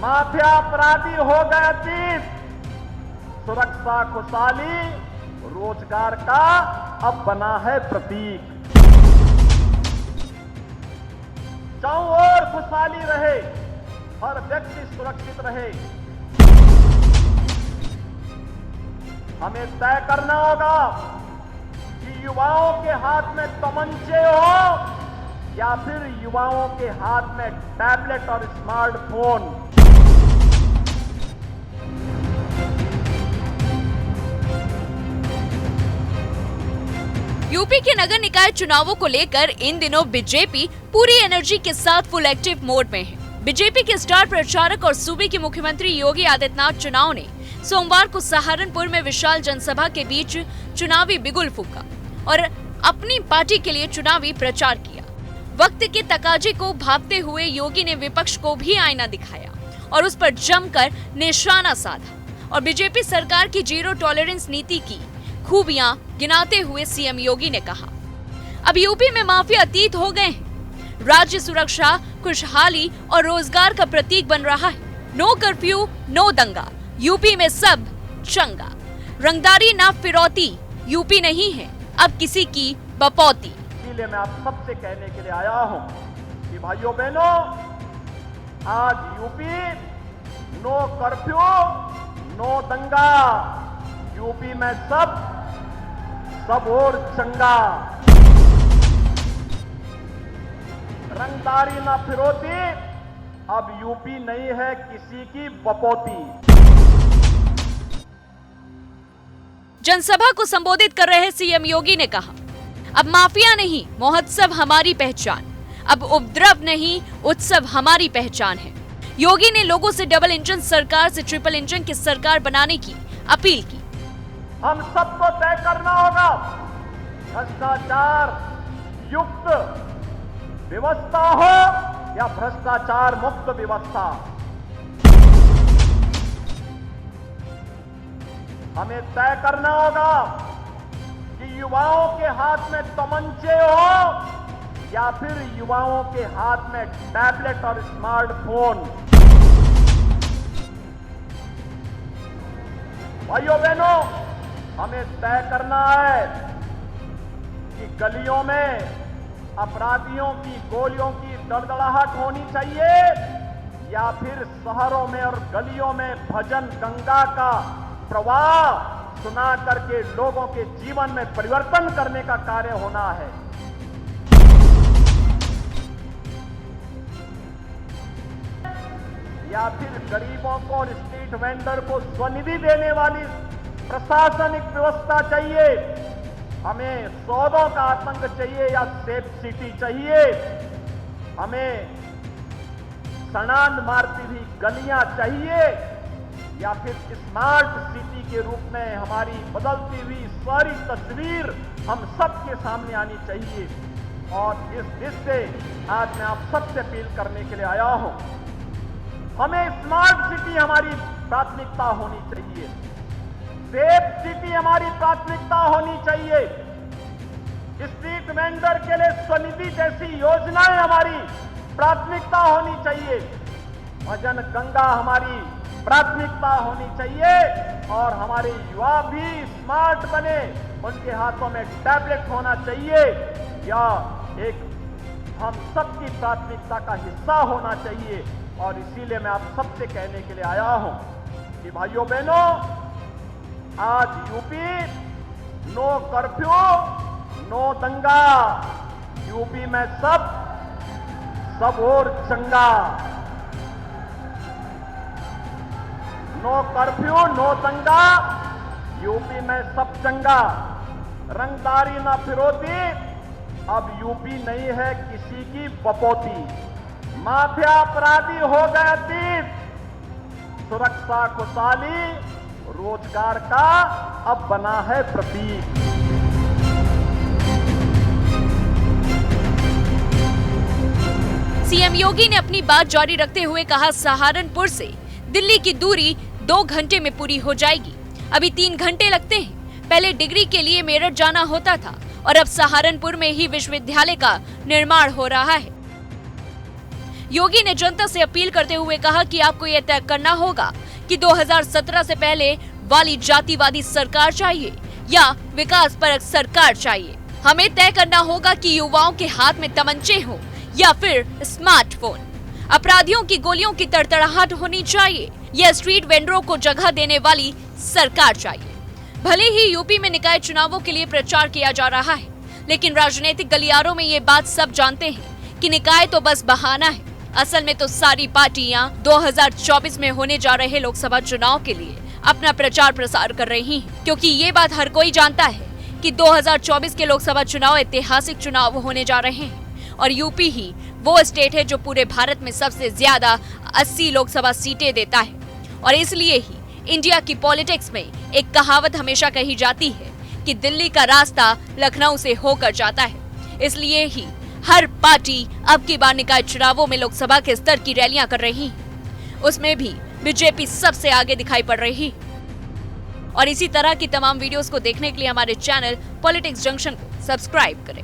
Mafia अपराधी हो गए अतीत, सुरक्षा खुशहाली रोजगार का अब बना है प्रतीक। चारों ओर खुशहाली रहे, हर व्यक्ति सुरक्षित रहे। हमें तय करना होगा कि युवाओं के हाथ में तमंचे हो या फिर युवाओं के हाथ में टैबलेट और स्मार्टफोन। यूपी के नगर निकाय चुनावों को लेकर इन दिनों बीजेपी पूरी एनर्जी के साथ फुल एक्टिव मोड में है। बीजेपी के स्टार प्रचारक और सूबे के मुख्यमंत्री योगी आदित्यनाथ चुनाव ने सोमवार को सहारनपुर में विशाल जनसभा के बीच चुनावी बिगुल फूंका और अपनी पार्टी के लिए चुनावी प्रचार किया। वक्त के तकाजे को भांपते हुए योगी ने विपक्ष को भी आईना दिखाया और उस पर जमकर निशाना साधा और बीजेपी सरकार की जीरो टॉलरेंस नीति की खूबियां गिनाते हुए सीएम योगी ने कहा, अब यूपी में माफिया अतीत हो गए हैं। राज्य सुरक्षा, खुशहाली और रोजगार का प्रतीक बन रहा है। नो कर्फ्यू, नो दंगा, यूपी में सब चंगा। रंगदारी ना फिरौती, यूपी नहीं है अब किसी की बपौती। इसलिए मैं आप सबसे कहने के लिए आया हूं कि भाइयों बहनों, आज यूपी नो कर्फ्यू, नो दंगा, यूपी में सब और चंगा। रंगदारी ना फिरौती, अब यूपी नहीं है किसी की बपौती। जनसभा को संबोधित कर रहे सीएम योगी ने कहा, अब माफिया नहीं महोत्सव हमारी पहचान, अब उपद्रव नहीं उत्सव हमारी पहचान है। योगी ने लोगों से डबल इंजन सरकार से ट्रिपल इंजन की सरकार बनाने की अपील की। हम सबको तय करना होगा भ्रष्टाचार युक्त व्यवस्था हो या भ्रष्टाचार मुक्त व्यवस्था। हमें तय करना होगा कि युवाओं के हाथ में तमंचे हो या फिर युवाओं के हाथ में टैबलेट और स्मार्टफोन। भाइयों बहनों, हमें तय करना है कि गलियों में अपराधियों की गोलियों की दड़दड़ाहट होनी चाहिए या फिर शहरों में और गलियों में भजन गंगा का प्रवाह सुना करके लोगों के जीवन में परिवर्तन करने का कार्य होना है। या फिर गरीबों को और स्ट्रीट वेंडर को स्वनिधि देने वाली प्रशासनिक व्यवस्था चाहिए। हमें सौदों का आतंक चाहिए या सेफ सिटी चाहिए। हमें सड़ांध मारती हुई गलियां चाहिए या फिर स्मार्ट सिटी के रूप में हमारी बदलती हुई सारी तस्वीर हम सबके सामने आनी चाहिए। और इस दृष्टि से आज मैं आप सबसे अपील करने के लिए आया हूं, हमें स्मार्ट सिटी हमारी प्राथमिकता होनी चाहिए, सेफ सिटी हमारी प्राथमिकता होनी चाहिए। स्ट्रीट वेंडर के लिए स्वनिधि जैसी योजनाएं हमारी प्राथमिकता होनी चाहिए। भजन गंगा हमारी प्राथमिकता होनी चाहिए और हमारे युवा भी स्मार्ट बने, उनके हाथों में टैबलेट होना चाहिए या एक हम सबकी प्राथमिकता का हिस्सा होना चाहिए। और इसीलिए मैं आप सबसे कहने के लिए आया हूं कि भाइयों बहनों, आज यूपी नो कर्फ्यू, नो दंगा, यूपी में सब और चंगा। नो कर्फ्यू, नो दंगा, यूपी में सब चंगा। रंगदारी ना फिरौती, अब यूपी नहीं है किसी की बपौती। माफिया अपराधी हो गए अतीत, सुरक्षा खुशहाली रोजगार का अब बना है प्रतीक। सीएम योगी ने अपनी बात जारी रखते हुए कहा, सहारनपुर से दिल्ली की दूरी 2 घंटे में पूरी हो जाएगी। अभी 3 घंटे लगते हैं। पहले डिग्री के लिए मेरठ जाना होता था और अब सहारनपुर में ही विश्वविद्यालय का निर्माण हो रहा है। योगी ने जनता से अपील करते हुए कहा कि आपको यह तय करना होगा कि 2017 से पहले वाली जातिवादी सरकार चाहिए या विकास परक सरकार चाहिए। हमें तय करना होगा कि युवाओं के हाथ में तमंचे हों या फिर स्मार्टफोन। अपराधियों की गोलियों की तड़तड़ाहट होनी चाहिए या स्ट्रीट वेंडरों को जगह देने वाली सरकार चाहिए। भले ही यूपी में निकाय चुनावों के लिए प्रचार किया जा रहा है, लेकिन राजनीतिक गलियारों में ये बात सब जानते हैं कि निकाय तो बस बहाना है। असल में तो सारी पार्टियां 2024 में होने जा रहे लोकसभा चुनाव के लिए अपना प्रचार प्रसार कर रही हैं, क्योंकि ये बात हर कोई जानता है कि 2024 के लोकसभा चुनाव ऐतिहासिक चुनाव होने जा रहे हैं और यूपी ही वो स्टेट है जो पूरे भारत में सबसे ज्यादा 80 लोकसभा सीटें देता है। और इसलिए ही इंडिया की पॉलिटिक्स में एक कहावत हमेशा कही जाती है कि दिल्ली का रास्ता लखनऊ से होकर जाता है। इसलिए ही हर पार्टी अब की बार निकाय चुनावों में लोकसभा के स्तर की रैलियां कर रही है। उसमें भी बीजेपी सबसे आगे दिखाई पड़ रही है। और इसी तरह की तमाम वीडियोस को देखने के लिए हमारे चैनल पॉलिटिक्स जंक्शन को सब्सक्राइब करें।